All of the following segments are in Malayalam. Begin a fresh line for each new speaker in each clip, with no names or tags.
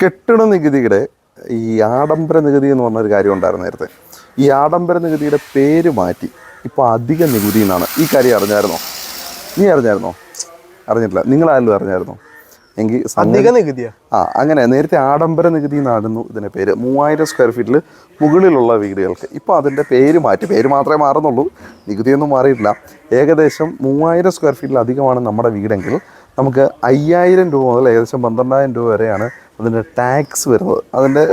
കെട്ടിട നികുതിയുടെ ഈ ആഡംബര നികുതി എന്ന് പറഞ്ഞൊരു കാര്യം ഉണ്ടായിരുന്നു നേരത്തെ. ഈ ആഡംബര നികുതിയുടെ പേര് മാറ്റി ഇപ്പോൾ അധിക നികുതി എന്നാണ്. ഈ കാര്യം അറിഞ്ഞായിരുന്നോ? നീ അറിഞ്ഞായിരുന്നോ? അറിഞ്ഞിട്ടില്ല. നിങ്ങളായാലും അറിഞ്ഞായിരുന്നോ? എങ്കിൽ
അധിക നികുതിയാ?
അങ്ങനെ നേരത്തെ ആഡംബര നികുതി എന്നായിരുന്നു ഇതിൻ്റെ പേര്. 3000 സ്ക്വയർ ഫീറ്റിൽ മുകളിലുള്ള വീടുകൾക്ക്. ഇപ്പോൾ അതിൻ്റെ പേര് മാറ്റി. പേര് മാത്രമേ മാറുന്നുള്ളൂ, നികുതിയൊന്നും മാറിയിട്ടില്ല. ഏകദേശം 3000 സ്ക്വയർ ഫീറ്റിൽ അധികമാണ് നമ്മുടെ വീടെങ്കിൽ നമുക്ക് 5000 രൂപ മുതൽ ഏകദേശം 12000 രൂപ വരെയാണ് അതിൻ്റെ ടാക്സ് വരുന്നത്. അതിൻ്റെ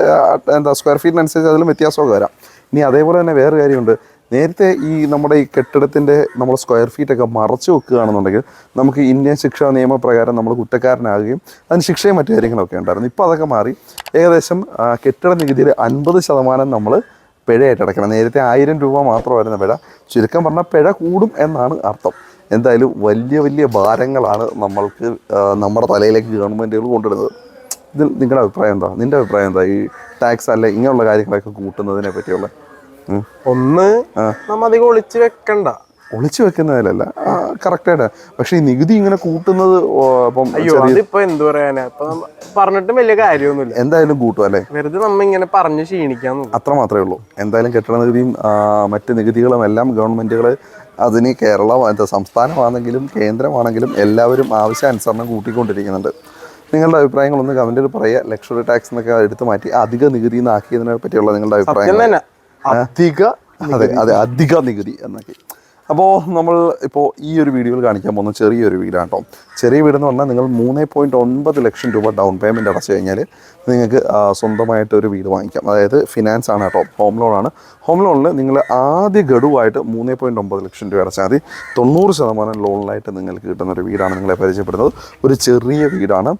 സ്ക്വയർ ഫീറ്റിനനുസരിച്ച് അതിലും വ്യത്യാസമൊക്കെ വരാം. ഇനി അതേപോലെ തന്നെ വേറെ കാര്യമുണ്ട്. നേരത്തെ ഈ നമ്മുടെ ഈ കെട്ടിടത്തിൻ്റെ നമ്മൾ സ്ക്വയർ ഫീറ്റൊക്കെ മറച്ചു വെക്കുകയാണെന്നുണ്ടെങ്കിൽ നമുക്ക് ഇന്ത്യൻ ശിക്ഷാ നിയമപ്രകാരം നമ്മൾ കുറ്റക്കാരനാകുകയും അതിന് ശിക്ഷയും മറ്റു കാര്യങ്ങളൊക്കെ ഉണ്ടായിരുന്നു. ഇപ്പോൾ അതൊക്കെ മാറി ഏകദേശം കെട്ടിട നികുതിയുടെ 50% നമ്മൾ പിഴയായിട്ട് അടയ്ക്കണം. നേരത്തെ 1000 രൂപ മാത്രമായിരുന്ന പിഴ. ചുരുക്കം പറഞ്ഞാൽ പിഴ കൂടും എന്നാണ് അർത്ഥം. എന്തായാലും വലിയ വലിയ ഭാരങ്ങളാണ് നമ്മുടെ തലയിലേക്ക് ഗവൺമെൻറ്റുകൾ കൊണ്ടുവരുന്നത്. ഇതിൽ നിങ്ങളുടെ അഭിപ്രായം എന്താ? നിൻ്റെ അഭിപ്രായം എന്താ ഈ ടാക്സ് അല്ലെ ഇങ്ങനെയുള്ള കാര്യങ്ങളൊക്കെ കൂട്ടുന്നതിനെ പറ്റിയുള്ള?
ഒന്ന്, നമ്മ അധികം ഒളിച്ചു
വെക്കുന്നതിലല്ല, കറക്റ്റായിട്ട്. പക്ഷെ ഈ നികുതി ഇങ്ങനെ കൂട്ടുന്നത്
അതിപ്പോ എന്ത് പറയാനാ, പറഞ്ഞിട്ടും വലിയ കാര്യമൊന്നുമില്ല.
എന്തായാലും കൂട്ടും അല്ലേ?
വെറുതെ നമ്മ ഇങ്ങനെ പറഞ്ഞ് ക്ഷീണിക്കാന്ന്
അത്ര മാത്രമേ ഉള്ളൂ. എന്തായാലും കെട്ടിട നികുതിയും മറ്റ് നികുതികളും എല്ലാം ഗവൺമെൻറ്റുകൾ അതിന് സംസ്ഥാനമാണെങ്കിലും കേന്ദ്രമാണെങ്കിലും എല്ലാവരും ആവശ്യാനുസരണം കൂട്ടിക്കൊണ്ടിരിക്കുന്നുണ്ട്. നിങ്ങളുടെ അഭിപ്രായങ്ങളൊന്ന് കമൻറ്റിൽ പറയുക. ലക്ഷറി ടാക്സ് എന്നൊക്കെ എടുത്തു മാറ്റി അധിക നികുതി എന്നാക്കിയതിനെ പറ്റിയുള്ള നിങ്ങളുടെ അഭിപ്രായം. അധിക നികുതി എന്നൊക്കെ. അപ്പോൾ നമ്മൾ ഇപ്പോൾ ഈ ഒരു വീഡിയോയിൽ കാണിക്കാൻ പോകുന്ന ചെറിയൊരു വീടാണ് കേട്ടോ. ചെറിയ വീടെന്ന് പറഞ്ഞാൽ നിങ്ങൾ 3.9 ലക്ഷം രൂപ ഡൗൺ പേയ്മെൻറ്റ് അടച്ചു കഴിഞ്ഞാൽ നിങ്ങൾക്ക് സ്വന്തമായിട്ടൊരു വീട് വാങ്ങിക്കാം. അതായത് ഫിനാൻസ് ആണ് കേട്ടോ, ഹോം ലോണാണ്. ഹോം ലോണിൽ നിങ്ങൾ ആദ്യ ഗഡുവായിട്ട് 3.9 ലക്ഷം രൂപ അടച്ചാൽ മതി. 90% ലോണിലായിട്ട് നിങ്ങൾക്ക് കിട്ടുന്നൊരു വീടാണ് നിങ്ങളെ പരിചയപ്പെടുന്നത്. ഒരു ചെറിയ വീടാണ്.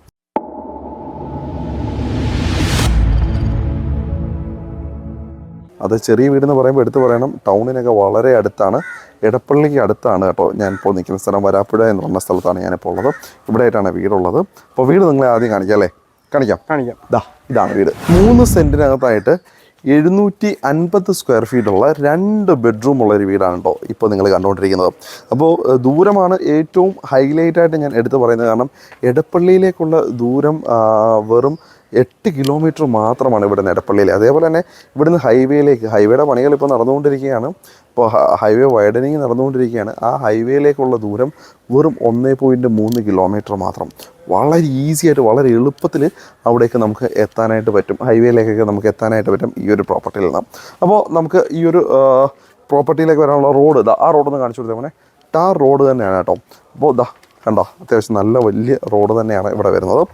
അത് ചെറിയ വീടെന്ന് പറയുമ്പോൾ എടുത്തു പറയണം, ടൗണിനൊക്കെ വളരെ അടുത്താണ്, എടപ്പള്ളിക്ക് അടുത്താണ് കേട്ടോ. ഞാനിപ്പോൾ നിൽക്കുന്ന സ്ഥലം വരാപ്പുഴ എന്ന് പറഞ്ഞ സ്ഥലത്താണ് ഞാനിപ്പോൾ ഉള്ളത്. ഇവിടെയായിട്ടാണ് വീടുള്ളത്. അപ്പോൾ വീട് നിങ്ങളെ ആദ്യം കാണിക്കാം അല്ലേ? കാണിക്കാം. ഇതാണ് വീട്. 3 സെൻറ്റിനകത്തായിട്ട് 750 സ്ക്വയർ ഫീറ്റുള്ള 2 ബെഡ്റൂമുള്ളൊരു വീടാണ് കേട്ടോ ഇപ്പോൾ നിങ്ങൾ കണ്ടുകൊണ്ടിരിക്കുന്നത്. അപ്പോൾ ദൂരമാണ് ഏറ്റവും ഹൈലൈറ്റായിട്ട് ഞാൻ എടുത്തു പറയുന്നത്. കാരണം എടപ്പള്ളിയിലേക്കുള്ള ദൂരം വെറും 8 കിലോമീറ്റർ മാത്രമാണ് ഇവിടെ നിന്ന് എടപ്പള്ളിയിൽ. അതേപോലെ തന്നെ ഇവിടുന്ന് ഹൈവേയുടെ പണികൾ ഇപ്പോൾ നടന്നുകൊണ്ടിരിക്കുകയാണ്. ഇപ്പോൾ ഹൈവേ വൈഡനിങ് നടന്നുകൊണ്ടിരിക്കുകയാണ്. ആ ഹൈവേയിലേക്കുള്ള ദൂരം വെറും 1.3 കിലോമീറ്റർ മാത്രം. വളരെ ഈസി ആയിട്ട് വളരെ എളുപ്പത്തിൽ അവിടേക്ക് നമുക്ക് എത്താനായിട്ട് പറ്റും. ഹൈവേയിലേക്കൊക്കെ നമുക്ക് എത്താനായിട്ട് പറ്റും ഈ ഒരു പ്രോപ്പർട്ടിയിൽ നിന്ന്. അപ്പോൾ നമുക്ക് ഈ ഒരു പ്രോപ്പർട്ടിയിലേക്ക് വരാനുള്ള റോഡ് ആ റോഡൊന്ന് കാണിച്ചു കൊടുത്തേ മോനെ. ടാർ റോഡ് തന്നെയാണ് കേട്ടോ. അപ്പോൾ കണ്ടോ, അത്യാവശ്യം നല്ല വലിയ റോഡ് തന്നെയാണ് ഇവിടെ വരുന്നത്.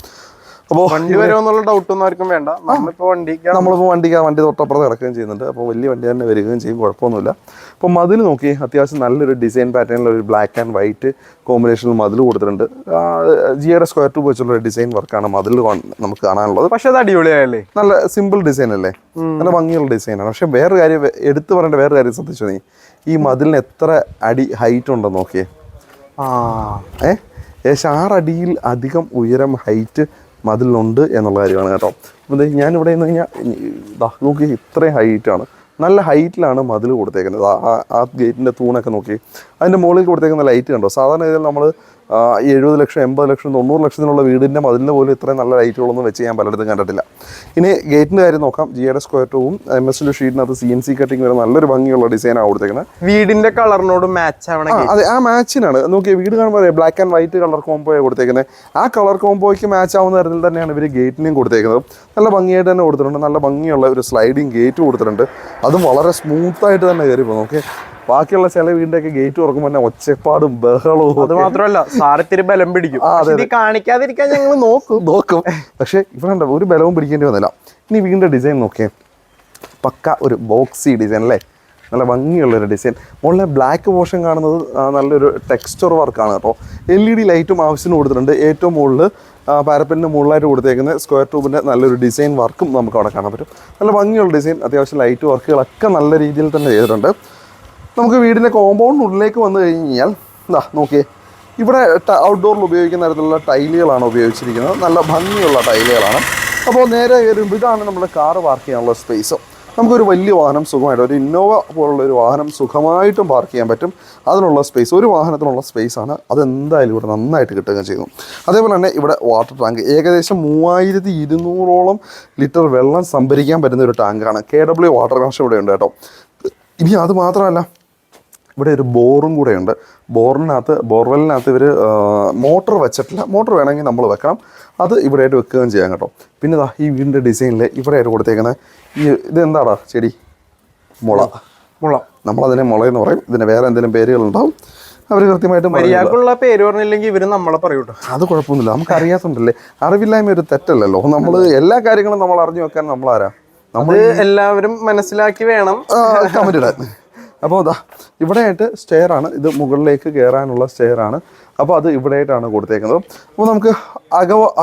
അപ്പോൾ
വണ്ടി വരുമെന്നുള്ള ഡൗട്ടൊന്നും ആർക്കും വേണ്ട. നമ്മളിപ്പോൾ
വണ്ടി തൊട്ടപ്പുറത്ത് കിടക്കുകയും ചെയ്യുന്നുണ്ട്. അപ്പോൾ വലിയ വണ്ടി തന്നെ വരികയും ചെയ്യും, കുഴപ്പമൊന്നുമില്ല. അപ്പോൾ മതിൽ നോക്കി, അത്യാവശ്യം നല്ലൊരു ഡിസൈൻ പാറ്റേണിലൊരു ബ്ലാക്ക് ആൻഡ് വൈറ്റ് കോമ്പിനേഷനിൽ മതിൽ കൊടുത്തിട്ടുണ്ട്. ജിയുടെ സ്ക്വയർ ട്യൂബ് വെച്ചുള്ള ഡിസൈൻ വർക്കാണ് മതിൽ നമുക്ക് കാണാനുള്ളത്.
പക്ഷേ അത് അടിപൊളിയായല്ലേ?
നല്ല സിമ്പിൾ ഡിസൈൻ അല്ലേ? നല്ല ഭംഗിയുള്ള ഡിസൈനാണ്. പക്ഷേ വേറൊരു കാര്യം എടുത്തു പറയേണ്ട വേറൊരു കാര്യം ശ്രദ്ധിച്ചു നീ, ഈ മതിലിന് എത്ര അടി ഹൈറ്റ് ഉണ്ടെന്ന് നോക്കിയേ. ഏകദേശം 6 അടിയിൽ അധികം ഉയരം ഹൈറ്റ് മതിലുണ്ട് എന്നുള്ള കാര്യമാണ് കേട്ടോ. അപ്പോൾ ഞാനിവിടെ നിന്ന് കഴിഞ്ഞാൽ നോക്കി ഇത്രയും ഹൈറ്റാണ്, നല്ല ഹൈറ്റിലാണ് മതിൽ കൊടുത്തേക്കുന്നത്. ആ ഗേറ്റിൻ്റെ തൂണൊക്കെ നോക്കി അതിൻ്റെ മുകളിൽ കൊടുത്തേക്കുന്ന ലൈറ്റ് കണ്ടോ. സാധാരണ ഇതിൽ നമ്മൾ 70 ലക്ഷം 80 ലക്ഷം 90 ലക്ഷത്തിനുള്ള വീടിൻ്റെ മതിലിന് പോലും ഇത്രയും നല്ല ലൈറ്റുകളൊന്നും വെച്ച് ഞാൻ പലയിടത്തും കണ്ടിട്ടില്ല. ഇനി ഗേറ്റിൻ്റെ കാര്യം നോക്കാം. ജിയുടെ സ്ക്വയർ ട്യൂബും MS ഷീറ്റിനകത്ത് CNC കട്ടിങ് വരെ നല്ലൊരു ഭംഗിയുള്ള ഡിസൈനാണ് കൊടുത്തേക്കുന്നത്.
വീടിൻ്റെ കളറിനോട് മാച്ച് ആവണം.
അതെ, ആ മാച്ചിനാണ് നോക്കിയ വീട് കാണുമ്പോൾ ബ്ലാക്ക് ആൻഡ് വൈറ്റ് കളർ കോംബോയാണ് കൊടുത്തേക്കുന്നത്. ആ കളർ കോംബോയ്ക്ക് മാച്ച് ആവുന്ന തരത്തിൽ തന്നെയാണ് ഇവർ ഗേറ്റിനെയും കൊടുത്തേക്കുന്നത്. നല്ല ഭംഗിയായിട്ട് തന്നെ കൊടുത്തിട്ടുണ്ട്. നല്ല ഭംഗിയുള്ള ഒരു സ്ലൈഡിങ് ഗേറ്റ് കൊടുത്തിട്ടുണ്ട്. അതും വളരെ സ്മൂത്തായിട്ട് തന്നെ കയറി പോകും. ഓക്കെ, ബാക്കിയുള്ള ചില വീടിൻ്റെയൊക്കെ ഗേറ്റ് തുറക്കുമ്പോൾ തന്നെ ഒച്ചപ്പാടും ബഹളവും.
അത് മാത്രമല്ല സാരത്തിന് ബലം പിടിക്കും. കാണിക്കാതിരിക്കാൻ ഞങ്ങൾ നോക്കും.
പക്ഷേ ഇവിടെ ഒരു ബലവും പിടിക്കേണ്ടി വന്നില്ല. ഇനി വീടിൻ്റെ ഡിസൈൻ നോക്കിയേ, പക്ക ഒരു ബോക്സി ഡിസൈൻ അല്ലേ? നല്ല ഭംഗിയുള്ളൊരു ഡിസൈൻ. മുകളിലെ ബ്ലാക്ക് പോർഷൻ കാണുന്നത് നല്ലൊരു ടെക്സ്ചർ വർക്കാണ് കേട്ടോ. LED ലൈറ്റും ആവശ്യത്തിന് കൊടുത്തിട്ടുണ്ട്. ഏറ്റവും മുകളിൽ പാരപ്പറ്റിൻ്റെ മുകളിലായിട്ട് കൊടുത്തേക്കുന്ന സ്ക്വയർ ട്യൂബിൻ്റെ നല്ലൊരു ഡിസൈൻ വർക്കും നമുക്ക് അവിടെ കാണാൻ പറ്റും. നല്ല ഭംഗിയുള്ള ഡിസൈൻ, അത്യാവശ്യം ലൈറ്റ് വർക്കുകളൊക്കെ നല്ല രീതിയിൽ തന്നെ ചെയ്തിട്ടുണ്ട്. നമുക്ക് വീടിൻ്റെ കോമ്പൗണ്ടിനുള്ളിലേക്ക് വന്നു കഴിഞ്ഞാൽ നോക്കിയേ, ഇവിടെ ഔട്ട്ഡോറിൽ ഉപയോഗിക്കുന്ന തരത്തിലുള്ള ടൈലുകളാണ് ഉപയോഗിച്ചിരിക്കുന്നത്. നല്ല ഭംഗിയുള്ള ടൈലുകളാണ്. അപ്പോൾ നേരെ കയറുമ്പോൾ ഇതാണ് നമ്മുടെ കാറ് പാർക്ക് ചെയ്യാനുള്ള സ്പേസ്. നമുക്കൊരു വലിയ വാഹനം സുഖമായിട്ട് ഒരു ഇന്നോവ പോലുള്ള ഒരു വാഹനം സുഖമായിട്ടും പാർക്ക് ചെയ്യാൻ പറ്റും. അതിനുള്ള സ്പേസ്, ഒരു വാഹനത്തിനുള്ള സ്പേസാണ്, അതെന്തായാലും ഇവിടെ നന്നായിട്ട് കിട്ടുകയും ചെയ്യുന്നു. അതേപോലെ തന്നെ ഇവിടെ വാട്ടർ ടാങ്ക് ഏകദേശം 3200ഓളം ലിറ്റർ വെള്ളം സംഭരിക്കാൻ പറ്റുന്ന ഒരു ടാങ്കാണ്. KW വാട്ടർ കണക്ഷൻ ഇവിടെ ഉണ്ട് കേട്ടോ. ഇനി അത് മാത്രമല്ല, ഇവിടെ ഒരു ബോറും കൂടെ ഉണ്ട്. ബോർവെല്ലിനകത്ത് ഇവർ മോട്ടർ വെച്ചിട്ടില്ല. മോട്ടർ വേണമെങ്കിൽ നമ്മൾ വെക്കണം, അത് ഇവിടെയായിട്ട് വെക്കുകയും ചെയ്യാം കേട്ടോ. പിന്നെ ഇതാ ഈ വീടിൻ്റെ ഡിസൈനിൽ ഇവിടെയായിട്ട് കൊടുത്തേക്കുന്നത് ഇതെന്താടാ ചെടി? മുള. നമ്മളതിനെ മുളയെന്ന് പറയും. ഇതിന് വേറെ എന്തെങ്കിലും പേരുകളുണ്ടാവും, അവർ കൃത്യമായിട്ട്
മര്യാദക്കുള്ള പേര് പറഞ്ഞില്ലെങ്കിൽ ഇവര് നമ്മളെ പറയൂട്ടോ.
അത് കുഴപ്പമൊന്നുമില്ല, നമുക്ക് അറിയാത്തതുണ്ടല്ലേ. അറിവില്ലായ്മ ഒരു തെറ്റല്ലല്ലോ. നമ്മൾ എല്ലാ കാര്യങ്ങളും നമ്മൾ അറിഞ്ഞു വെക്കാൻ നമ്മളാരാ? നമ്മൾ
എല്ലാവരും മനസ്സിലാക്കി വേണം
കമന്റ് ഇടാൻ. അപ്പോൾ ഇതാ ഇവിടെയായിട്ട് സ്റ്റെയർ ആണ്, ഇത് മുകളിലേക്ക് കയറാനുള്ള സ്റ്റെയർ ആണ്. അപ്പോൾ അത് ഇവിടെയായിട്ടാണ് കൊടുത്തേക്കുന്നത്. അപ്പോൾ നമുക്ക്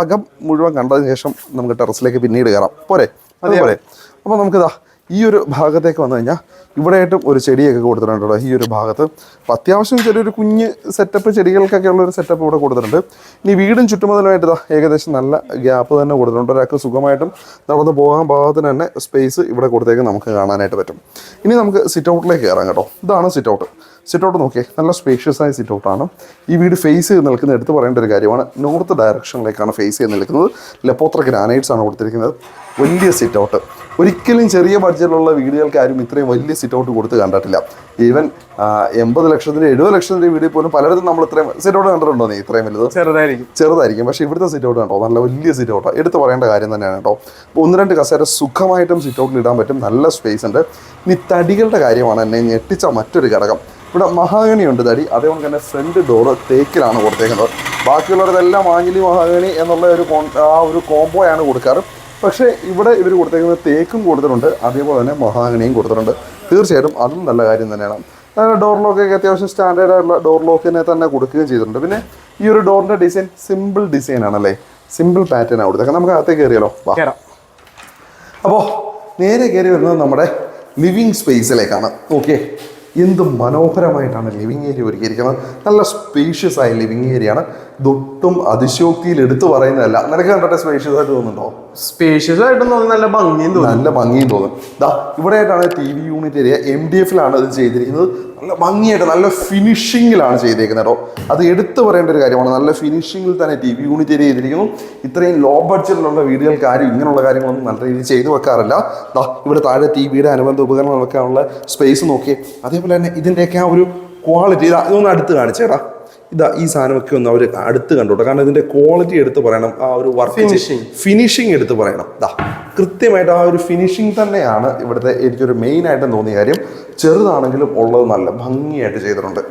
അകം മുഴുവൻ കണ്ടതിന് ശേഷം നമുക്ക് ടെറസിലേക്ക് പിന്നീട് കയറാം. പോരെ? അതുപോലെ അപ്പോൾ നമുക്കിതാ ഈ ഒരു ഭാഗത്തേക്ക് വന്നു കഴിഞ്ഞാൽ ഇവിടെയായിട്ടും ഒരു ചെടിയൊക്കെ കൊടുത്തിട്ടുണ്ട് ഈ ഒരു ഭാഗത്ത്. അപ്പോൾ അത്യാവശ്യം ചെറിയൊരു കുഞ്ഞ് സെറ്റപ്പ്, ചെടികൾക്കൊക്കെ ഉള്ളൊരു സെറ്റപ്പ് ഇവിടെ കൊടുത്തിട്ടുണ്ട്. ഇനി വീടും ചുറ്റുമതിലുമായിട്ട് ഇതാ ഏകദേശം നല്ല ഗ്യാപ്പ് തന്നെ കൊടുത്തിട്ടുണ്ട്. ഒരാൾക്ക് സുഖമായിട്ടും നടന്ന് പോകാൻ പാകത്തിന് തന്നെ സ്പേസ് ഇവിടെ കൊടുത്തേക്ക് നമുക്ക് കാണാനായിട്ട് പറ്റും. ഇനി നമുക്ക് സിറ്റ് ഔട്ടിലേക്ക് കയറാം കേട്ടോ. ഇതാണ് സിറ്റ് ഔട്ട്. സിറ്റ് ഔട്ട് നോക്കിയേ, നല്ല സ്പേഷ്യസ് ആയ സിറ്റ് ഔട്ടാണ്. ഈ വീട് ഫേസ് ചെയ്ത് നിൽക്കുന്ന എടുത്ത് പറയേണ്ട ഒരു കാര്യമാണ്, നോർത്ത് ഡയറക്ഷനിലേക്കാണ് ഫേസ് ചെയ്ത് നിൽക്കുന്നത്. ലെപ്പോത്ര ഗ്രാനൈറ്റ്സ് ആണ് കൊടുത്തിരിക്കുന്നത്. വലിയ സിറ്റ് ഔട്ട്. ഒരിക്കലും ചെറിയ ബഡ്ജറ്റിലുള്ള വീടുകൾക്ക് ആരും ഇത്രയും വലിയ സിറ്റ് ഔട്ട് കൊടുത്ത് കണ്ടിട്ടില്ല. ഈവൻ 80 ലക്ഷത്തിൻ്റെ 70 ലക്ഷത്തിൻ്റെ വീടിൽ പോലും പലയിടത്തും നമ്മൾ ഇത്രയും സിറ്റ് ഔട്ട് കണ്ടിട്ടുണ്ടോ? നീ ഇത്രയും വലുത് ചെറുതായിരിക്കും. പക്ഷേ ഇവിടുത്തെ സിറ്റ് ഔട്ട് കണ്ടോ, നല്ല വലിയ സിറ്റ് ഔട്ടാണ്. എടുത്ത് പറയേണ്ട കാര്യം തന്നെയാണ് കേട്ടോ. അപ്പോൾ 1-2 കസേര സുഖമായിട്ടും സിറ്റ് ഔട്ടിൽ ഇടാൻ പറ്റും. നല്ല സ്പേസ് ഉണ്ട്. ഇനി തടികളുടെ കാര്യമാണ് എന്നെ ഞെട്ടിച്ച മറ്റൊരു ഘടകം. ഇവിടെ മഹാഗണി ഉണ്ട് തടി. അതേപോലെ തന്നെ ഫ്രണ്ട് ഡോറ് തേക്കിലാണ് കൊടുത്തേക്കുന്നത്. ബാക്കിയുള്ളവരെല്ലാം ആഞ്ഞിലി മഹാഗണി എന്നുള്ള ഒരു കോംബോയാണ് കൊടുക്കാറ്. പക്ഷേ ഇവിടെ ഇവർ കൊടുത്തേക്കുന്നത് തേക്കും കൊടുത്തിട്ടുണ്ട്, അതേപോലെ തന്നെ മഹാഗണിയും കൊടുത്തിട്ടുണ്ട്. തീർച്ചയായിട്ടും അതും നല്ല കാര്യം തന്നെയാണ്. ഡോർ ലോക്കൊക്കെ അത്യാവശ്യം സ്റ്റാൻഡേർഡ് ആയിട്ടുള്ള ഡോർ ലോക്കിനെ തന്നെ കൊടുക്കുകയും ചെയ്തിട്ടുണ്ട്. പിന്നെ ഈ ഒരു ഡോറിൻ്റെ ഡിസൈൻ സിമ്പിൾ ഡിസൈൻ ആണല്ലേ, സിമ്പിൾ പാറ്റേൺ ആണ് കൊടുത്തേക്കുന്നത്. നമുക്ക് അകത്തേക്ക് കയറിയാലോ? അപ്പോൾ നേരെ കയറി വരുന്നത് നമ്മുടെ ലിവിങ് സ്പേസിലേക്കാണ്. ഓക്കെ, എന്ത് മനോഹരമായിട്ടാണ് ലിവിങ് ഏരിയ ഒരുക്കിയിരിക്കുന്നത്. നല്ല സ്പേഷ്യസ് ആയ ലിവിങ് ഏരിയ ആണ്. ഇതൊട്ടും അതിശോക്തിയിൽ എടുത്തു പറയുന്നതല്ല. നിനക്ക് കണ്ടിട്ട് സ്പേഷ്യസ് ആയിട്ട് തോന്നുന്നുണ്ടോ?
സ്പേഷ്യസ് ആയിട്ട് നല്ല ഭംഗിയും തോന്നും. ഇതാ ഇവിടെയായിട്ടാണ് TV യൂണിറ്റ് ഏരിയ. MDF-ലാണ് ഇത് ചെയ്തിരിക്കുന്നത്. നല്ല ഭംഗിയായിട്ട് നല്ല ഫിനിഷിങ്ങിലാണ് ചെയ്തേക്കുന്നത് കേട്ടോ. അത് എടുത്തു പറയേണ്ട ഒരു കാര്യമാണ്. നല്ല ഫിനിഷിങ്ങിൽ തന്നെ TV യൂണിറ്റ് ഏരിയ ചെയ്തിരിക്കുന്നു. ഇത്രയും ലോ ബഡ്ജറ്റിലുള്ള വീടുകൾക്ക് ആരും ഇങ്ങനെയുള്ള കാര്യങ്ങളൊന്നും നല്ല രീതിയിൽ ചെയ്തു വെക്കാറില്ല. ദാ ഇവിടെ താഴെ TVയുടെ അനുബന്ധ ഉപകരണങ്ങൾ വെക്കാനുള്ള സ്പേസ് നോക്കിയേ. അതേപോലെ തന്നെ ഇതിൻ്റെയൊക്കെ ആ ഒരു ക്വാളിറ്റി ഇതൊന്ന് അടുത്ത് കാണിച്ചേടാ. ഇതാ ഈ സാധനമൊക്കെ ഒന്ന് അവർ അടുത്ത് കണ്ടോട്ടെ. കാരണം ഇതിൻ്റെ ക്വാളിറ്റി എടുത്ത് പറയണം, ആ ഒരു വർക്ക് ഫിനിഷിങ് എടുത്ത് പറയണം. ദാ കൃത്യമായിട്ട് ആ ഒരു ഫിനിഷിങ് തന്നെയാണ് ഇവിടുത്തെ എനിക്കൊരു മെയിനായിട്ടും തോന്നിയ കാര്യം. ചെറുതാണെങ്കിലും ഉള്ളത് നല്ല ഭംഗിയായിട്ട് ചെയ്തിട്ടുണ്ട്.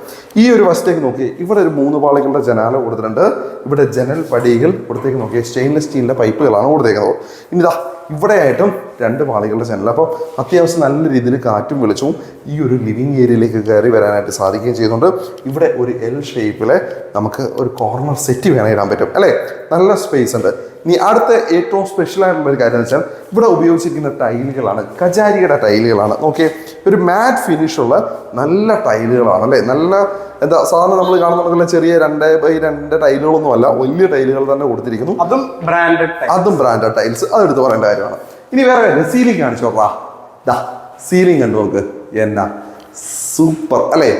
ഈ ഒരു വശത്തേക്ക് നോക്കി, ഇവിടെ ഒരു 3 പാളികളുടെ ജനാല കൊടുത്തിട്ടുണ്ട്. ഇവിടെ ജനൽ പടികൾ കൊടുത്തേക്ക് നോക്കിയാൽ സ്റ്റെയിൻലെസ് സ്റ്റീലിൻ്റെ പൈപ്പുകളാണ് കൊടുത്തേക്കുന്നത്. ഇനി ഇതാ ഇവിടെയായിട്ടും 2 പാളികളുടെ ജനൽ. അപ്പോൾ അത്യാവശ്യം നല്ല രീതിയിൽ കാറ്റും വെളിച്ചവും ഈ ഒരു ലിവിങ് ഏരിയയിലേക്ക് കയറി വരാനായിട്ട് സാധിക്കുകയും ചെയ്യുന്നുണ്ട്. ഇവിടെ ഒരു L ഷേപ്പിലെ നമുക്ക് ഒരു കോർണർ സെറ്റ് വേണമെങ്കിൽ ഇടാൻ പറ്റും അല്ലേ. നല്ല സ്പേസ് ഉണ്ട്. ഇനി അടുത്ത ഏറ്റവും സ്പെഷ്യൽ ആയിട്ടുള്ള ഒരു കാര്യം എന്ന് വെച്ചാൽ ഇവിടെ ഉപയോഗിച്ചിരിക്കുന്ന ടൈലുകളാണ് കജാരിയുടെ ടൈലുകളാണ്. ഓക്കെ, ഒരു മാറ്റ് ഫിനിഷുള്ള നല്ല ടൈലുകളാണ് അല്ലേ. നല്ല എന്താ സാധാരണ നമ്മൾ കാണുന്ന ചെറിയ 2x2 ടൈലുകളൊന്നും അല്ല, വലിയ ടൈലുകൾ തന്നെ കൊടുത്തിരിക്കുന്നു. അതും ബ്രാൻഡഡ് ടൈൽസ്. അതെടുത്ത് പറയേണ്ട കാര്യമാണ്. ഇനി വേറെ കാര്യം, സീലിംഗ് കാണിച്ചോളാ. ദാ സീലിംഗ് കണ്ടു നോക്ക്, എന്നാ സൂപ്പർ അല്ലേ.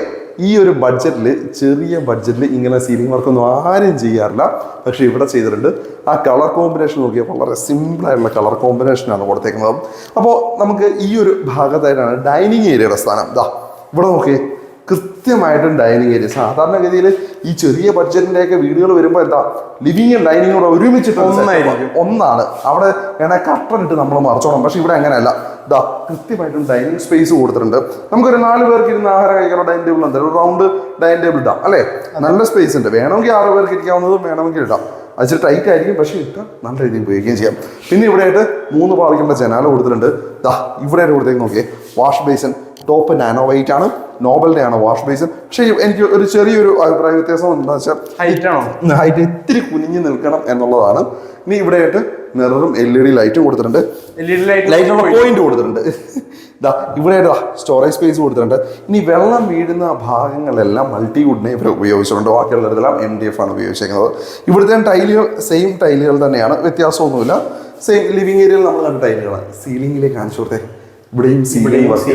ഈ ഒരു ബഡ്ജറ്റിൽ, ചെറിയ ബഡ്ജറ്റിൽ ഇങ്ങനെ സീലിംഗ് വർക്കൊന്നും ആരും ചെയ്യാറില്ല. പക്ഷേ ഇവിടെ ചെയ്തിട്ടുണ്ട്. ആ കളർ കോമ്പിനേഷൻ നോക്കിയാൽ വളരെ സിമ്പിളായിട്ടുള്ള കളർ കോമ്പിനേഷനാണ് കൊടുത്തേക്കുന്നത്. അപ്പോൾ നമുക്ക് ഈ ഒരു ഭാഗത്തായിട്ടാണ് ഡൈനിങ് ഏരിയയുടെ സ്ഥാനം. ദാ ഇവിടെ നോക്കിയേ, കൃത്യമായിട്ടും ഡൈനിങ് ഏരിയ. സാധാരണഗതിയിൽ ഈ ചെറിയ ബഡ്ജറ്റിൻ്റെയൊക്കെ വീടുകൾ വരുമ്പോൾ എന്താ ലിവിങ്ങും ഡൈനിങ്ങും കൂടെ ഒരുമിച്ചിട്ട് ഒന്നാണ്. അവിടെ വേണേൽ കർട്ടൻ ഇട്ട് നമ്മൾ മറച്ചോണം. പക്ഷെ ഇവിടെ അങ്ങനെയല്ല. ഇതാ കൃത്യമായിട്ടും ഡൈനിങ് സ്പേസ് കൊടുത്തിട്ടുണ്ട്. നമുക്കൊരു 4 പേർക്ക് ഇരുന്ന് ആഹാരം കഴിക്കാനുള്ള ഡൈനിങ് ടേബിൾ എന്തായാലും ഒരു റൗണ്ട് ഡൈനിങ് ടേബിൾ ഇടാം അല്ലേ. നല്ല സ്പേസ് ഉണ്ട്. വേണമെങ്കിൽ 6 പേർക്ക് ഇരിക്കാവുന്നതും വേണമെങ്കിൽ ഇടാം. അതിൽ ടൈറ്റ് ആയിരിക്കും, പക്ഷേ ഇട്ടാൽ നല്ല രീതിയിൽ ഉപയോഗിക്കുകയും ചെയ്യാം. പിന്നെ ഇവിടെയായിട്ട് 3 പാളികളുടെ ജനാല കൊടുത്തിട്ടുണ്ട്. ദാ ഇവിടെ കൊടുത്തേക്ക് നോക്കിയേ, wash basin. Top nano white ആണ്, നോബലിൻ്റെ ആണ് വാഷ് ബേസിൻ. പക്ഷേ എനിക്ക് ഒരു ചെറിയൊരു അഭിപ്രായ വ്യത്യാസം എന്താണെന്ന് വെച്ചാൽ ഹൈറ്റ് ഇത്തിരി കുനിഞ്ഞ് നിൽക്കണം എന്നുള്ളതാണ്. ഇനി ഇവിടെയായിട്ട് മിററും LED ലൈറ്റും കൊടുത്തിട്ടുണ്ട്. ലൈറ്റിനുള്ള പോയിന്റ് കൊടുത്തിട്ടുണ്ട്. ഇതാ ഇവിടെയായിട്ട് സ്റ്റോറേജ് സ്പേസ് കൊടുത്തിട്ടുണ്ട്. ഇനി വെള്ളം വീഴുന്ന ഭാഗങ്ങളെല്ലാം മൾട്ടിവുഡിനെ ഇവർ ഉപയോഗിച്ചിട്ടുണ്ട്. ബാക്കിയുള്ളതെല്ലാം MDF ആണ് ഉപയോഗിച്ചിരിക്കുന്നത്. ഇവിടുത്തെ ടൈലുകൾ സെയിം ടൈലുകൾ തന്നെയാണ്, വ്യത്യാസമൊന്നുമില്ല. സെയിം ലിവിങ് ഏരിയയിൽ നമ്മൾ കണ്ട ടൈലുകളാണ്. സീലിംഗിലേക്ക് കാണിച്ചു കൊടുത്തേ, ഇവിടെയും സീലിംഗ് വർക്ക്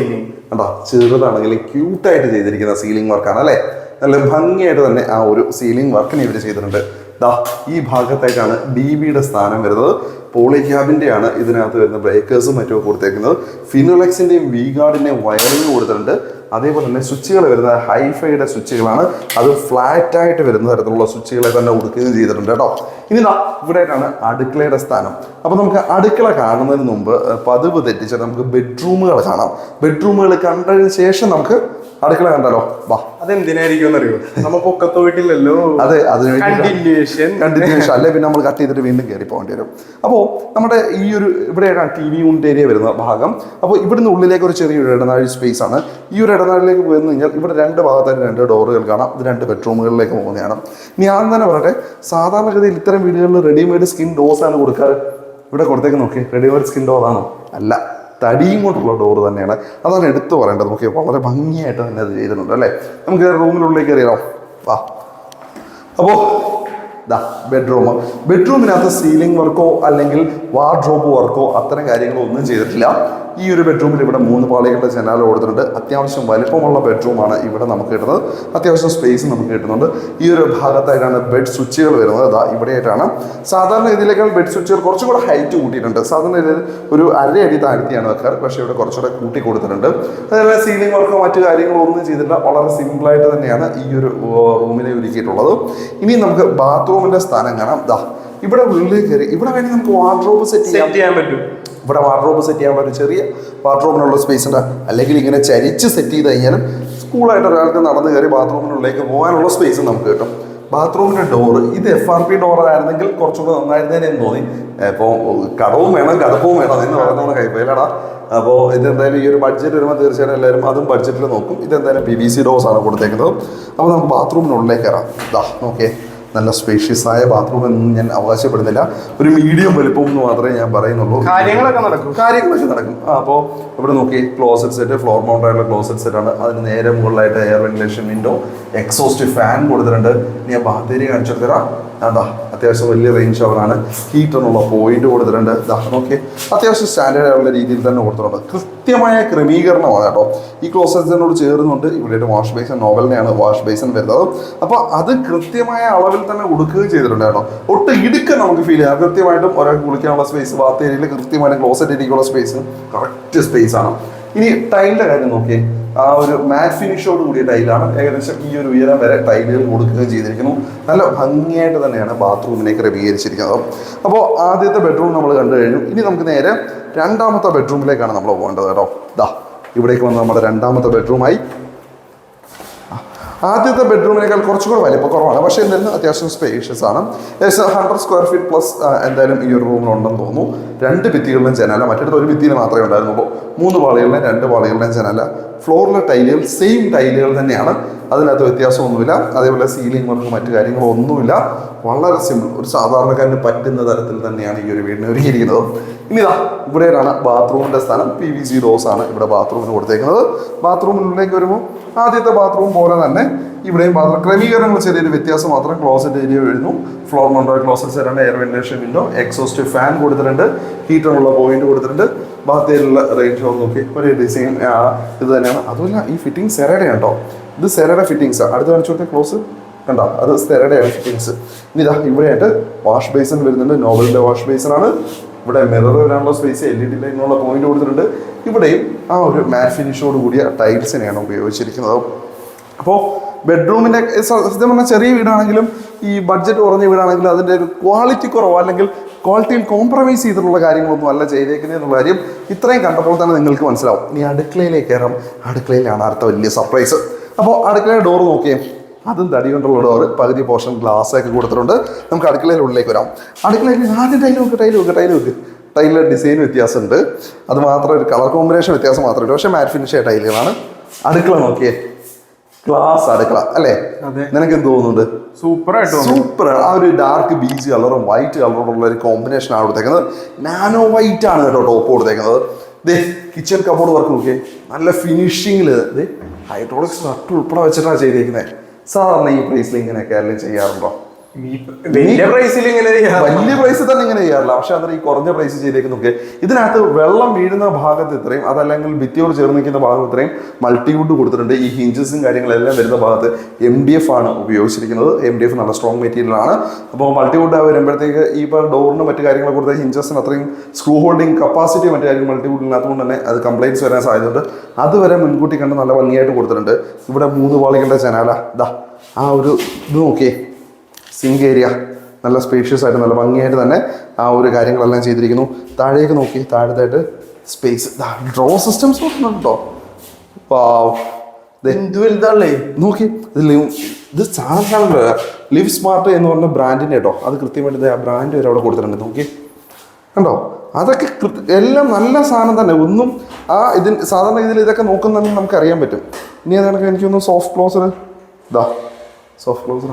കണ്ടാ, ചെറുതാണെങ്കിൽ ക്യൂട്ടായിട്ട് ചെയ്തിരിക്കുന്ന സീലിംഗ് വർക്കാണ് അല്ലേ. നല്ല ഭംഗിയായിട്ട് തന്നെ ആ ഒരു സീലിംഗ് വർക്കിനെ ഇവർ ചെയ്തിട്ടുണ്ട്. ദാ ഈ ഭാഗത്തായിട്ടാണ് DBയുടെ സ്ഥാനം വരുന്നത്. പോളിക്യാബിൻ്റെയാണ് ഇതിനകത്ത് വരുന്ന ബ്രേക്കേഴ്സും മറ്റും കൊടുത്തേക്കുന്നത്. ഫിനോലെക്സിൻ്റെയും വി-ഗാർഡിൻ്റെയും വയറിംഗ് കൊടുത്തിട്ടുണ്ട്. അതേപോലെ തന്നെ സ്വിച്ചുകൾ വരുന്നത് ഹൈഫൈയുടെ സ്വിച്ചുകളാണ്. അത് ഫ്ലാറ്റായിട്ട് വരുന്ന തരത്തിലുള്ള സ്വിച്ചുകളെ തന്നെ കൊടുക്കുകയും ചെയ്തിട്ടുണ്ട് കേട്ടോ. ഇനി ഇവിടെയായിട്ടാണ് അടുക്കളയുടെ സ്ഥാനം. അപ്പോൾ നമുക്ക് അടുക്കള കാണുന്നതിന് മുമ്പ് പതിവ് തെറ്റിച്ചാൽ നമുക്ക് ബെഡ്റൂമുകൾ കാണാം. ബെഡ്റൂമുകൾ കണ്ടതിന് ശേഷം നമുക്ക് അടുക്കള കണ്ടാലോ? വാ.
അതെന്തിനായിരിക്കും അറിയോ, നമ്മ പൊക്കത്ത് പോയിട്ടില്ലല്ലോ.
അതെ, അതിന്
കണ്ടിന്യൂഷൻ
അല്ലെ പിന്നെ നമ്മൾ കട്ട് ചെയ്തിട്ട് വീണ്ടും കയറി പോകേണ്ടി വരും. അപ്പോൾ നമ്മുടെ ഈ ഒരു ഇവിടെയാണ് TV യൂണിറ്റ് ഏരിയ വരുന്ന ഭാഗം. അപ്പോൾ ഇവിടുന്ന് ഉള്ളിലേക്ക് ഒരു ചെറിയൊരു ഇടനാഴി സ്പേസ് ആണ്. ഈ ഒരു ഇടനാഴിലേക്ക് പോയെന്ന് കഴിഞ്ഞാൽ ഇവിടെ 2 ഭാഗത്തായിട്ട് 2 ഡോറുകൾ കാണാം. ഇത് 2 ബെഡ്റൂമുകളിലേക്ക് പോകുന്നതാണ്. ഇനി ആദ്യം തന്നെ പറയട്ടെ, സാധാരണഗതിയിൽ ഇത്തരം വീടുകളിൽ റെഡിമെയ്ഡ് സ്കിൻ ഡോർസ് ആണ് കൊടുക്കാറ്. ഇവിടെ കൊടുത്തേക്ക് നോക്കി, റെഡിമെയ്ഡ് സ്കിൻ ഡോർ ആണോ? അല്ല, തടിയും കൊണ്ടുള്ള ഡോറ് തന്നെയാണ്. അതാണ് എടുത്തു പറയേണ്ടത്. നോക്കി, വളരെ ഭംഗിയായിട്ട് തന്നെ അത് ചെയ്തിട്ടുണ്ട് അല്ലേ. നമുക്ക് റൂമിനുള്ളിലേക്ക് കയറിയാലോ? വാ. അപ്പോൾ ബെഡ്റൂമിനകത്ത് സീലിംഗ് വർക്കോ അല്ലെങ്കിൽ വാർഡ്രോബ് വർക്കോ അത്തരം കാര്യങ്ങളോ ഒന്നും ചെയ്തിട്ടില്ല. ഈ ഒരു ബെഡ്റൂമിൽ ഇവിടെ 3 പാളികളുടെ ജനാല കൊടുത്തിട്ടുണ്ട്. അത്യാവശ്യം വലിപ്പമുള്ള ബെഡ്റൂമാണ് ഇവിടെ നമുക്ക് കിട്ടുന്നത്. അത്യാവശ്യം സ്പേസ് നമുക്ക് കിട്ടുന്നുണ്ട്. ഈ ഒരു ഭാഗത്തായിട്ടാണ് ബെഡ് സ്വിച്ചുകൾ വരുന്നത്. അതാ ഇവിടെയായിട്ടാണ്. സാധാരണ ഇതിലേക്കാൾ ബെഡ് സ്വിച്ചുകൾ കുറച്ചും കൂടെ ഹൈറ്റ് കൂട്ടിയിട്ടുണ്ട്. സാധാരണ ഇതിൽ ഒരു 1.5 അടി താഴ്ത്തിയാണ് വെക്കാറ്, പക്ഷേ ഇവിടെ കുറച്ചുകൂടെ കൂട്ടി കൊടുത്തിട്ടുണ്ട്. അതേപോലെ സീലിംഗ് വർക്കോ മറ്റു കാര്യങ്ങളോ ഒന്നും ചെയ്തിട്ടില്ല. വളരെ സിമ്പിളായിട്ട് തന്നെയാണ് ഈ ഒരു റൂമിനെ ഒരുക്കിയിട്ടുള്ളത്. ഇനി നമുക്ക് ബാത്റൂമിന്റെ സ്ഥാനം കാണാം. ഇവിടെ ഉള്ളിൽ കയറി ഇവിടെ വേണമെങ്കിൽ നമുക്ക് വാർഡ്രോബ് സെറ്റ് ചെയ്യാൻ പറ്റും. ഇവിടെ വാർഡ്രോബ് സെറ്റ് ചെയ്യാൻ പറ്റും. ചെറിയ വാർഡ്രോബിനുള്ള സ്പേസ് ഉണ്ട്. അല്ലെങ്കിൽ ഇങ്ങനെ ചരിച്ച് സെറ്റ് ചെയ്ത് കഴിഞ്ഞാലും സ്കൂളായിട്ട് ഒരാൾക്ക് നടന്നു കയറി ബാത്റൂമിനുള്ളിലേക്ക് പോകാനുള്ള സ്പേസ് നമുക്ക് കിട്ടും. ബാത്റൂമിൻ്റെ ഡോറ് ഇത് FRP ഡോറായിരുന്നെങ്കിൽ കുറച്ചുകൂടെ നന്നായിരുന്നേനെന്ന് തോന്നി. ഇപ്പോൾ കടവും വേണം കടപ്പവും വേണം എന്ന് പറയുന്ന കൈപ്പയിലടാ. അപ്പോൾ ഇതെന്തായാലും ഈ ഒരു ബഡ്ജറ്റ് വരുമ്പോൾ തീർച്ചയായിട്ടും എല്ലാവരും അതും ബഡ്ജറ്റിൽ നോക്കും. ഇതെന്തായാലും PVC ഡോർസ് ആണ് കൊടുത്തേക്കുന്നത്. അപ്പോൾ നമുക്ക് ബാത്റൂമിനുള്ളിലേക്ക് കയറാം. നോക്കിയേ, നല്ല സ്പേഷ്യസ് ആയ ബാത്റൂം എന്നൊന്നും ഞാൻ അവകാശപ്പെടുന്നില്ല. ഒരു മീഡിയം വലുപ്പം എന്ന് മാത്രമേ ഞാൻ പറയുന്നുള്ളൂ.
കാര്യങ്ങളൊക്കെ നടക്കും.
അപ്പോൾ ഇവിടെ നോക്കി, ക്ലോസറ്റ് സെറ്റ്, ഫ്ലോർ മൗണ്ട് ആയിട്ടുള്ള ക്ലോസറ്റ് സെറ്റ് ആണ്. അതിന് നേരെ മുകളിലായിട്ട് air ventilation window, exhaust fan കൊടുത്തിട്ടുണ്ട്. ഞാൻ ബാത്ത് ഏരിയ കാണിച്ചു തരാം. അത്യാവശ്യം വലിയ റേഞ്ച് ഷവറാണ്. ഹീറ്ററിനുള്ള പോയിന്റ് കൊടുത്തിട്ടുണ്ട്. നോക്കി, അത്യാവശ്യം സ്റ്റാൻഡേർഡ് ആയിട്ടുള്ള രീതിയിൽ തന്നെ കൊടുത്തിട്ടുണ്ട്. കൃത്യമായ ക്രമീകരണമാണ് കേട്ടോ. ഈ ക്ലോസറ്റിനോട് ചേർന്നുകൊണ്ട് ഇവിടെ വാഷ് ബേസിൻ, നോവലിനെയാണ് വാഷ് ബേസിൻ വരുന്നത്. അപ്പോൾ അത് കൃത്യമായ അളവിൽ തന്നെ കൊടുക്കുകയും ചെയ്തിട്ടുണ്ട് കേട്ടോ. ഒട്ടും ഇടുക്ക നമുക്ക് ഫീൽ ചെയ്യാം. കൃത്യമായിട്ടും ഒരാൾക്ക് കുളിക്കാനുള്ള സ്പേസ്, ബാത്ത് ഏരിയയിൽ കൃത്യമായിട്ട് ക്ലോസറ്റ് ഏരിയക്കുള്ള സ്പേസ് കറക്റ്റ് സ്പേസ് ആണ്. ഇനി ടൈലിൻ്റെ കാര്യം നോക്കിയേ, ആ ഒരു മാറ്റ് ഫിനിഷോട് കൂടിയ ടൈലാണ്. ഏകദേശം ഈ ഒരു ഉയരം വരെ ടൈലുകൾ കൊടുക്കുകയും ചെയ്തിരിക്കുന്നു. നല്ല ഭംഗിയായിട്ട് തന്നെയാണ് ബാത്റൂമിനെ ക്രമീകരിച്ചിരിക്കുന്നത്. അപ്പോൾ ആദ്യത്തെ ബെഡ്റൂം നമ്മൾ കണ്ടു കഴിഞ്ഞു. ഇനി നമുക്ക് നേരെ രണ്ടാമത്തെ ബെഡ്റൂമിലേക്കാണ് നമ്മൾ പോകേണ്ടത് കേട്ടോ. ഇവിടേക്ക് വന്ന് നമ്മുടെ രണ്ടാമത്തെ ബെഡ്റൂമായി. ആദ്യത്തെ ബെഡ്റൂമിനേക്കാൾ കുറച്ചുകൂടെ വലിപ്പം കുറവാണ്, പക്ഷേ എന്തായാലും അത്യാവശ്യം സ്പേഷ്യസ് ആണ്. ഏകദേശം 100 സ്ക്വയർ ഫീറ്റ് പ്ലസ് എന്തായാലും ഈ ഒരു റൂമിലുണ്ടെന്ന് തോന്നുന്നു. 2 ഭിത്തികളിലും ജനാല, മറ്റടുത്ത് ഒരു ഭിത്തിയിൽ മാത്രമേ ഉണ്ടായിരുന്നുള്ളൂ. 3 പാളികളിലും 2 പാളികളിലും ജനാല. ഫ്ലോറിലെ ടൈലുകൾ സെയിം ടൈലുകൾ തന്നെയാണ്, അതിനകത്ത് വ്യത്യാസമൊന്നുമില്ല. അതേപോലെ സീലിംഗ് വർക്ക് മറ്റു കാര്യങ്ങളോ ഒന്നുമില്ല. വളരെ സിമ്പിൾ, ഒരു സാധാരണക്കാരന് പറ്റുന്ന തരത്തിൽ തന്നെയാണ് ഈ ഒരു വീടിനെ ഒരുക്കിയിരിക്കുന്നത്. ഇനി ഇവിടെയാണ് ബാത്റൂമിൻ്റെ സ്ഥാനം. PVC ഡോർസ് ആണ് ഇവിടെ ബാത്റൂമിന് കൊടുത്തേക്കുന്നത്. ബാത്റൂമിനുള്ളിലേക്ക് വരുമ്പോൾ ആദ്യത്തെ ബാത്റൂം പോലെ തന്നെ ഇവിടെയും ബാത്റൂം ക്രമീകരണങ്ങൾ ചെറിയൊരു വ്യത്യാസം മാത്രം. ക്ലോസറ്റ് ഏരിയ വരുന്നു, ഫ്ലോർ മൗണ്ടഡ് ക്ലോസറ്റ് സെറ്റാണ്, air ventilation window, exhaust fan കൊടുത്തിട്ടുണ്ട്, ഹീറ്ററിനുള്ള പോയിന്റ് കൊടുത്തിട്ടുണ്ട്. ബാത്ത് ഏരിയയിലുള്ള റേഞ്ച് നോക്കി ഒരു ഡിസൈൻ ഇത് തന്നെയാണ്. അതുമല്ല ഈ ഫിറ്റിംഗ് സെറയുടെ കേട്ടോ. ഇത് സെറയുടെ ഫിറ്റിംഗ്സ്. അടുത്ത് കാണിച്ചു കൊടുത്ത ക്ലോസ് കണ്ടോ, അത് സെറയുടെയാണ് ഫിറ്റിംഗ്സ്. ഇനി ഇവിടെയായിട്ട് വാഷ് ബേസിൻ വരുന്നുണ്ട്. നോവലിൻ്റെ വാഷ് ബേസിനാണ്. ഇവിടെ മിറർ വരാനുള്ള സ്പേസ്, LED ലൈനുള്ള പോയിന്റ് കൊടുത്തിട്ടുണ്ട്. ഇവിടെയും ആ ഒരു മാറ്റ് ഫിനിഷോട് കൂടിയ ടൈൽസിനെയാണ് ഉപയോഗിച്ചിരിക്കുന്നത്. അപ്പോൾ ബെഡ്റൂമിൻ്റെ സത്യം പറഞ്ഞാൽ ചെറിയ വീടാണെങ്കിലും ഈ ബഡ്ജറ്റ് കുറഞ്ഞ വീടാണെങ്കിലും അതിൻ്റെ ഒരു ക്വാളിറ്റി കുറവോ അല്ലെങ്കിൽ ക്വാളിറ്റിയിൽ കോംപ്രമൈസ് ചെയ്തിട്ടുള്ള കാര്യങ്ങളൊന്നും അല്ല ചെയ്തേക്കുന്നത് എന്നുള്ള കാര്യം ഇത്രയും കണ്ടപ്പോൾ തന്നെ നിങ്ങൾക്ക് മനസ്സിലാവും. ഇനി അടുക്കളയിലേക്ക് കയറാം. അടുക്കളയിലാണ് അടുത്ത വലിയ സർപ്രൈസ്. അപ്പോൾ അടുക്കളയുടെ ഡോറ് നോക്കിയേ, അതും തടി കൊണ്ടുള്ള ഡോറ്, പകുതി പോർഷൻ ഗ്ലാസ് ഒക്കെ കൊടുത്തിട്ടുണ്ട്. നമുക്ക് അടുക്കളയുടെ ഉള്ളിലേക്ക് വരാം. അടുക്കളയിൽ ആദ്യം ടൈൽ വെക്ക്. ടൈലിലെ ഡിസൈൻ വ്യത്യാസമുണ്ട്, അത് മാത്രം ഒരു കളർ കോമ്പിനേഷൻ വ്യത്യാസം മാത്രമേ, പക്ഷേ മാറ്റ് ഫിനിഷ് ആയ ടൈലുകളാണ്. അടുക്കള നോക്കിയേ, ക്ലാസ് അടുക്കള അല്ലേ? നിനക്ക് എന്ത് തോന്നുന്നുണ്ട്? സൂപ്പർ. ആ ഒരു ഡാർക്ക് ബീച്ച് കളറും വൈറ്റ് കളറുള്ള ഒരു കോമ്പിനേഷൻ ആണ് കൊടുത്തേക്കുന്നത്. നാനോ വൈറ്റ് ആണ് കേട്ടോ ടോപ്പ് കൊടുത്തേക്കുന്നത്. കിച്ചൺ കബോർഡ് വർക്ക് നോക്കിയേ, നല്ല ഫിനിഷിങ്ങിൽ ഹൈഡ്രോളിക്സ് നട്ട് ഉൾപ്പെടെ വെച്ചിട്ടാണ് ചെയ്തേക്കുന്നത്. സാധാരണ ഈ പ്ലേസിൽ ഇങ്ങനെയൊക്കെ ആരെങ്കിലും ചെയ്യാറുണ്ടോ?
വലിയ പ്രൈസിൽ ഇങ്ങനെ ചെയ്യാം.
വലിയ പ്രൈസ് തന്നെ ഇങ്ങനെ ചെയ്യാറില്ല. പക്ഷെ അന്നേരം ഈ കുറഞ്ഞ പ്രൈസ് ചെയ്തേക്ക് നോക്കിയാൽ ഇതിനകത്ത് വെള്ളം വീഴുന്ന ഭാഗത്ത് ഇത്രയും, അതല്ലെങ്കിൽ ഭിത്തിയോട് ചേർന്ന് നിൽക്കുന്ന ഭാഗത്ത് ഇത്രയും മൾട്ടിവുഡ് കൊടുത്തിട്ടുണ്ട്. ഈ ഹിഞ്ചസും കാര്യങ്ങളെല്ലാം വരുന്ന ഭാഗത്ത് MDF ആണ് ഉപയോഗിച്ചിരിക്കുന്നത്. MDF നല്ല സ്ട്രോങ് മെറ്റീരിയൽ ആണ്. അപ്പോൾ മൾട്ടിവുഡ് വരുമ്പോഴത്തേക്ക് ഈ ഡോറിന് മറ്റു കാര്യങ്ങൾ കൊടുത്ത ഹിഞ്ചസിന് അത്രയും സ്ക്രൂ ഹോൾഡിംഗ് കപ്പാസിറ്റി മറ്റു കാര്യങ്ങൾ മൾട്ടിവുഡിനകത്തുകൊണ്ട് തന്നെ അത് കംപ്ലൈൻറ്റ്സ് വരാൻ സാധ്യതയുണ്ട്. അതുവരെ മുൻകൂട്ടി കണ്ട് നല്ല ഭംഗിയായിട്ട് കൊടുത്തിട്ടുണ്ട്. ഇവിടെ 3 പാളികളുടെ ജനാല ഇതാ ആ ഒരു ഇത് നോക്കിയേ, സിങ്ക് ഏരിയ നല്ല സ്പേഷ്യസ് ആയിട്ട് നല്ല ഭംഗിയായിട്ട് തന്നെ ആ ഒരു കാര്യങ്ങളെല്ലാം ചെയ്തിരിക്കുന്നു. താഴേക്ക് നോക്കി, താഴത്തായിട്ട് സ്പേസ് ഡ്രോ സിസ്റ്റംസ് നോക്കുന്നുണ്ടോ? നോക്കി, ഇത് സാധനമാണല്ലോ ലിവ് സ്മാർട്ട് എന്ന് പറഞ്ഞ ബ്രാൻഡിൻ്റെ കേട്ടോ. അത് കൃത്യമായിട്ട് ആ ബ്രാൻഡ് വരെ അവിടെ കൊടുത്തിട്ടുണ്ട്. നോക്കി കണ്ടോ, അതൊക്കെ എല്ലാം നല്ല സാധനം തന്നെ. ഒന്നും സാധാരണ ഇതിൽ ഇതൊക്കെ നോക്കുന്നെങ്കിൽ നമുക്ക് അറിയാൻ പറ്റും. ഇനി അതൊക്കെ എനിക്കൊന്ന് സോഫ്റ്റ് ക്ലോസർ സോഫ്റ്റ് ക്ലോസർ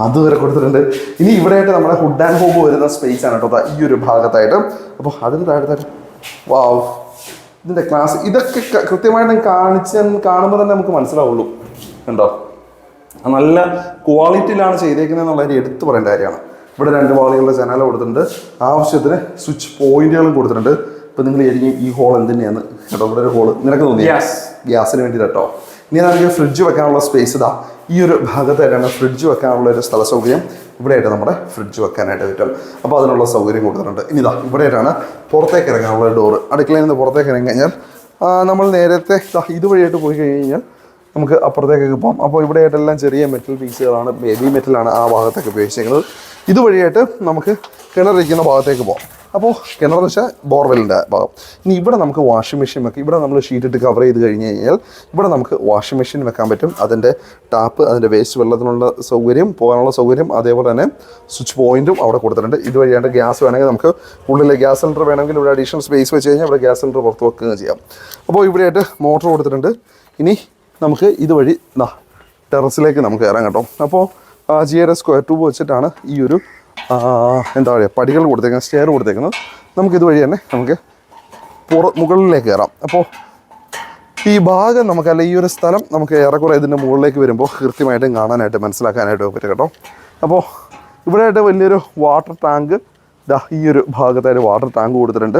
അതുവരെ കൊടുത്തിട്ടുണ്ട്. ഇനി ഇവിടെയായിട്ട് നമ്മുടെ ഹുഡ് ആൻഡ് ഹോബ് വരുന്ന സ്പേസ് ആണ് കേട്ടോ ഈ ഒരു ഭാഗത്തായിട്ട്. അപ്പോൾ അതിന് താഴത്തായിട്ട് വാവ്, ഇതിൻ്റെ ക്ലാസ് ഇതൊക്കെ കൃത്യമായിട്ട് കാണുമ്പോൾ തന്നെ നമുക്ക് മനസ്സിലാവുള്ളൂ. കണ്ടോ, നല്ല ക്വാളിറ്റിയിലാണ് ചെയ്തേക്കുന്നത് എന്നുള്ളതിന് എടുത്തു പറയേണ്ട കാര്യമാണ്. ഇവിടെ 2 പാളികളുടെ ജനാല കൊടുത്തിട്ടുണ്ട്. ആവശ്യത്തിന് സ്വിച്ച് പോയിന്റുകളും കൊടുത്തിട്ടുണ്ട്. ഇപ്പം നിങ്ങൾ ആയിരിക്കും ഈ ഹോൾ എന്തിനാണ് കേട്ടോ, ഇവിടെ ഒരു ഹോള് നിനക്ക് തോന്നി ഗ്യാസിന് വേണ്ടി കേട്ടോ. ഇനി നമുക്ക് ഫ്രിഡ്ജ് വെക്കാനുള്ള സ്പേസ് ഇതാ ഈ ഒരു ഭാഗത്തായിട്ടാണ് ഫ്രിഡ്ജ് വെക്കാനുള്ള ഒരു സ്ഥല സൗകര്യം. ഇവിടെയായിട്ട് നമ്മുടെ ഫ്രിഡ്ജ് വെക്കാനായിട്ട് പറ്റും. അപ്പോൾ അതിനുള്ള സൗകര്യം കൊടുത്തിട്ടുണ്ട്. ഇനി ഇതാ ഇവിടെയായിട്ടാണ് പുറത്തേക്ക് ഇറങ്ങാനുള്ള ഡോറ്. അടുക്കളയിൽ നിന്ന് പുറത്തേക്ക് ഇറങ്ങി കഴിഞ്ഞാൽ നമ്മൾ നേരത്തെ ഇതുവഴിയായിട്ട് പോയി കഴിഞ്ഞാൽ നമുക്ക് അപ്പുറത്തേക്കൊക്കെ പോകാം. അപ്പോൾ ഇവിടെയായിട്ടെല്ലാം ചെറിയ മെറ്റൽ പീസുകളാണ്, ഹെവി മെറ്റലാണ് ആ ഭാഗത്തൊക്കെ ഉപയോഗിച്ചിരിക്കുന്നത്. ഇതുവഴിയായിട്ട് നമുക്ക് കിണറിരിക്കുന്ന ഭാഗത്തേക്ക് പോകാം. അപ്പോൾ കിണറെന്ന് വെച്ചാൽ ബോർവെല്ലിൻ്റെ ഭാഗം. ഇനി ഇവിടെ നമുക്ക് വാഷിംഗ് മെഷീൻ വെക്കാം. ഇവിടെ നമ്മൾ ഷീറ്റിട്ട് കവർ ചെയ്ത് കഴിഞ്ഞ് കഴിഞ്ഞാൽ ഇവിടെ നമുക്ക് വാഷിംഗ് മെഷീൻ വെക്കാൻ പറ്റും. അതിൻ്റെ ടാപ്പ്, അതിൻ്റെ വേസ്റ്റ് വെള്ളത്തിനുള്ള സൗകര്യം, പോകാനുള്ള സൗകര്യം, അതേപോലെ തന്നെ സ്വിച്ച് പോയിന്റും അവിടെ കൊടുത്തിട്ടുണ്ട്. ഇതുവഴിയാണ്ട് ഗ്യാസ് വേണമെങ്കിൽ നമുക്ക് ഉള്ളിൽ ഗ്യാസ് സിലിണ്ടർ വേണമെങ്കിൽ ഇവിടെ അഡീഷണൽ സ്പേസ് വെച്ച് കഴിഞ്ഞാൽ ഇവിടെ ഗ്യാസ് സിലിണ്ടർ പുറത്ത് വെക്കുകയും ചെയ്യാം. അപ്പോൾ ഇവിടെയായിട്ട് മോട്ടർ കൊടുത്തിട്ടുണ്ട്. ഇനി നമുക്ക് ഇതുവഴി ടെറസിലേക്ക് നമുക്ക് കയറാം കേട്ടോ. അപ്പോൾ GRS സ്ക്വയർ ട്യൂബ് വെച്ചിട്ടാണ് ഈ ഒരു എന്താ പറയുക പടികൾ കൊടുത്തേക്കുന്നത്, സ്റ്റെയർ കൊടുത്തേക്കുന്നത്. നമുക്കിതുവഴി തന്നെ നമുക്ക് മുകളിലേക്ക് കയറാം. അപ്പോൾ ഈ ഭാഗം നമുക്ക്, അല്ലെങ്കിൽ ഈ ഒരു സ്ഥലം നമുക്ക് ഏറെക്കുറെ ഇതിൻ്റെ മുകളിലേക്ക് വരുമ്പോൾ കൃത്യമായിട്ടും കാണാനായിട്ട് മനസ്സിലാക്കാനായിട്ട് പറ്റും കേട്ടോ. അപ്പോൾ ഇവിടെയായിട്ട് വലിയൊരു വാട്ടർ ടാങ്ക് ഈ ഒരു ഭാഗത്തായിട്ട് വാട്ടർ ടാങ്ക് കൊടുത്തിട്ടുണ്ട്.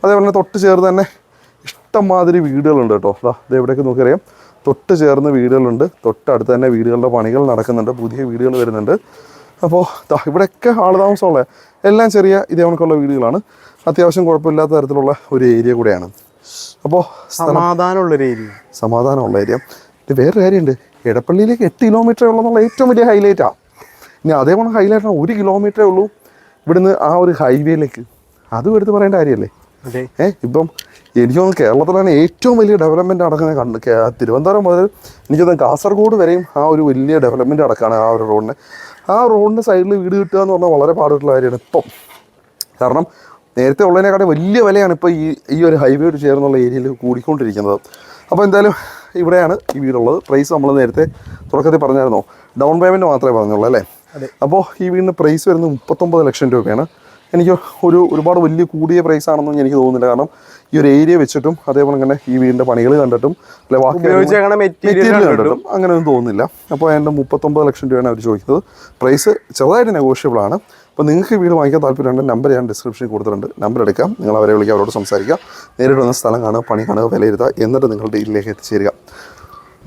അതേപോലെ തന്നെ തൊട്ട് ചേർന്ന് തന്നെ ഇഷ്ടംമാതിരി വീടുകളുണ്ട് കേട്ടോ. ഇത് എവിടെയൊക്കെ നോക്കിയറിയാം, തൊട്ട് ചേർന്ന് വീടുകളുണ്ട്. തൊട്ടടുത്ത് തന്നെ വീടുകളുടെ പണികൾ നടക്കുന്നുണ്ട്, പുതിയ വീടുകൾ വരുന്നുണ്ട്. അപ്പോൾ ഇവിടെയൊക്കെ ആളുതാമസമുള്ള എല്ലാം ചെറിയ ഇതേ കണക്കുള്ള വീടുകളാണ്. അത്യാവശ്യം കുഴപ്പമില്ലാത്ത തരത്തിലുള്ള ഒരു ഏരിയ കൂടെയാണ്. അപ്പോൾ സമാധാനമുള്ള ഏരിയ. ഇത് വേറൊരു കാര്യമുണ്ട്, എടപ്പള്ളിയിലേക്ക് 8 കിലോമീറ്ററേ ഉള്ളതെന്നുള്ള ഏറ്റവും വലിയ ഹൈലൈറ്റാണ്. ഇനി അതേപോലെ ഹൈലൈറ്റാണ് 1 കിലോമീറ്ററേ ഉള്ളൂ ഇവിടുന്ന് ആ ഒരു ഹൈവേയിലേക്ക്. അതും എടുത്ത് പറയേണ്ട കാര്യമല്ലേ. ഇപ്പം എനിക്ക് തോന്നുന്നു കേരളത്തിലാണ് ഏറ്റവും വലിയ ഡെവലപ്മെൻറ്റ് നടക്കുന്നത്. തിരുവനന്തപുരം മുതൽ എനിക്ക് തോന്നുന്നു കാസർഗോഡ് വരെയും ആ ഒരു വലിയ ഡെവലപ്മെൻറ്റ് നടക്കുകയാണ് ആ ഒരു റോഡിന്. ആ റോഡിൻ്റെ സൈഡിൽ വീട് കിട്ടുക എന്ന് പറഞ്ഞാൽ വളരെ പാടുള്ള കാര്യമാണ് ഇപ്പം. കാരണം നേരത്തെ ഉള്ളതിനെക്കാളും വലിയ വിലയാണ് ഇപ്പോൾ ഈ ഒരു ഹൈവേയോട് ചേർന്നുള്ള ഏരിയയിൽ കൂടിക്കൊണ്ടിരിക്കുന്നത്. അപ്പോൾ എന്തായാലും ഇവിടെയാണ് ഈ വീടുള്ളത്. പ്രൈസ് നമ്മൾ നേരത്തെ തുടക്കത്തിൽ പറഞ്ഞായിരുന്നോ, ഡൗൺ പേയ്മെൻറ്റ് മാത്രമേ പറഞ്ഞുള്ളൂ അല്ലേ. അപ്പോൾ ഈ വീടിന് പ്രൈസ് വരുന്നത് 39 ലക്ഷം രൂപയാണ്. എനിക്ക് ഒരുപാട് വലിയ കൂടിയ പ്രൈസ് ആണെന്നൊന്നും എനിക്ക് തോന്നുന്നില്ല. കാരണം ഈ ഒരു ഏരിയ വെച്ചിട്ടും അതേപോലെ തന്നെ ഈ വീടിൻ്റെ പണികൾ കണ്ടിട്ടും അല്ലെ മെറ്റീരിയൽ കണ്ടിട്ടും അങ്ങനെയൊന്നും തോന്നുന്നില്ല. അപ്പോൾ അതിൻ്റെ 39 ലക്ഷം രൂപയാണ് അവർ ചോദിക്കുന്നത്. പ്രൈസ് ചെറുതായിട്ട് നെഗോഷ്യബിൾ ആണ്. അപ്പോൾ നിങ്ങൾക്ക് വീട് വാങ്ങിക്കാൻ താല്പര്യമുണ്ട്, നമ്പർ ഞാൻ ഡിസ്ക്രിപ്ഷനിൽ കൊടുത്തിട്ടുണ്ട്. നമ്പർ എടുക്കാം, നിങ്ങൾ അവരെ വിളിക്കുക, അവരോട് സംസാരിക്കുക, നേരിട്ട് വന്ന സ്ഥലം കാണുക, പണി കാണുക, വിലയിരുത്തുക, എന്നിട്ട് നിങ്ങളുടെ ഇതിലേക്ക് എത്തിച്ചേരുക.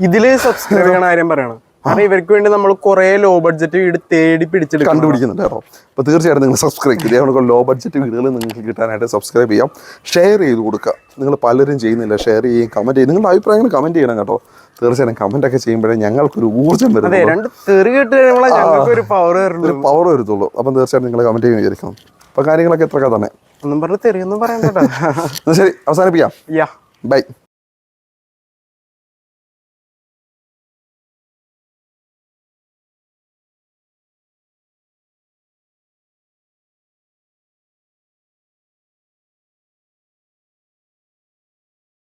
ഇതിൽ സബ്സ്ക്രൈബ് ചെയ്യണ കാര്യം പറയണം. കാരണം ഇവർക്ക് വേണ്ടി നമ്മൾ കുറെ ലോ ബഡ്ജറ്റ് വീട് തേടി
കണ്ടുപിടിക്കുന്നുണ്ട് കേട്ടോ. അപ്പോൾ തീർച്ചയായിട്ടും നിങ്ങൾ സബ്സ്ക്രൈബ് ചെയ്യുക. ലോ ബഡ്ജറ്റ് വീടുകൾ നിങ്ങൾക്ക് കിട്ടാനായിട്ട് സബ്സ്ക്രൈബ് ചെയ്യാം, ഷെയർ ചെയ്ത് കൊടുക്കുക. നിങ്ങൾ പലരും ചെയ്യുന്നില്ല, ഷെയർ ചെയ്യുകയും കമൻറ്റ് ചെയ്യും. നിങ്ങളുടെ അഭിപ്രായങ്ങൾ കമൻറ്റ് ചെയ്യണം കേട്ടോ. തീർച്ചയായും കമൻറ്റൊക്കെ ചെയ്യുമ്പോഴേ ഞങ്ങൾക്കൊരു ഊർജ്ജം വരും, ഒരു പവർ വരുത്തുള്ളൂ. അപ്പം തീർച്ചയായിട്ടും നിങ്ങൾ കമൻറ്റ് ചെയ്യാൻ വിചാരിക്കണം. അപ്പോൾ കാര്യങ്ങളൊക്കെ എത്രയൊക്കെ തന്നെ
ഒന്നും പറഞ്ഞ് തെറിയൊന്നും പറയണ്ട.
ശരി, അവസാനിപ്പിക്കാം. ബൈ.